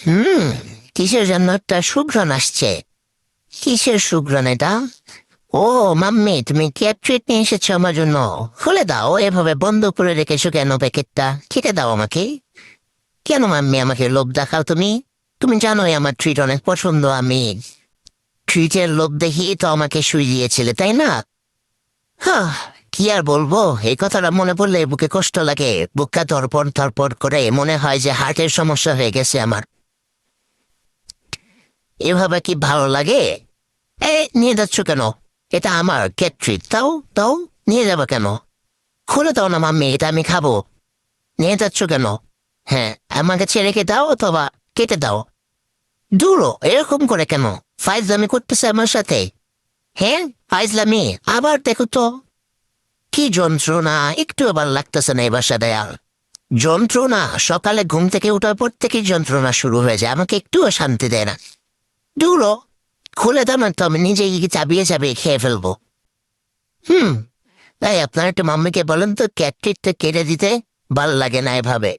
হুম। কিসের জন্য একটা সুঘ্রাণ আসছে? কিসের সুঘ্রাণ এটা? ও মাম্মি, তুমি ক্যাট ট্রিট নিয়ে এসেছো আমার জন্য। খুলে দাও, এভাবে বন্ধ করে রেখেছো কেন প্যাকেটটা? খেতে দাও আমাকে। কেন মাম্মি আমাকে লোভ দেখাও তুমি? তুমি জানোই আমার ট্রিট অনেক পছন্দ। আমি ট্রিটের লোভ দেখিয়ে তো আমাকে শুই দিয়েছিলে, তাই না? হ্যাঁ। কি আর বলবো, এই কথাটা মনে পড়লে বুকে কষ্ট লাগে। বুকটা ধরপড় ধরপড় করে, মনে হয় যে হার্টের সমস্যা হয়ে গেছে আমার। এভাবে কি ভালো লাগে? নিয়ে যাচ্ছ কেন? এটা আমার ক্যাট ট্রিট। তাও তাও নিয়ে যাবে কেন? খুলে দাও না মাম্মি, এটা আমি খাবো। নিয়ে যাচ্ছ কেন? হ্যাঁ, আমাকে ছেড়ে রেখে দাও অথবা কেটে দাও। দূরো, এরকম করে কেন? ফাইজলামি করতেছে আমার সাথে। হ্যাঁ, ফাইজলামি। আবার দেখো তো, কি যন্ত্রণা! একটু আবার লাগতেছে না এই বাসাটায় আর। যন্ত্রণা! সকালে ঘুম থেকে ওঠার পর থেকে যন্ত্রণা শুরু হয়ে যায়, আমাকে একটুও শান্তি দেয় না। দূরো, খুলে দাও না তো, আমি নিজেই চাবিয়ে চাবিয়ে খেয়ে ফেলবো। হুম। তাই আপনার একটু মাম্মিকে বলেন তো ক্যাট ট্রিটটা কেটে দিতে। ভাল লাগে না এভাবে।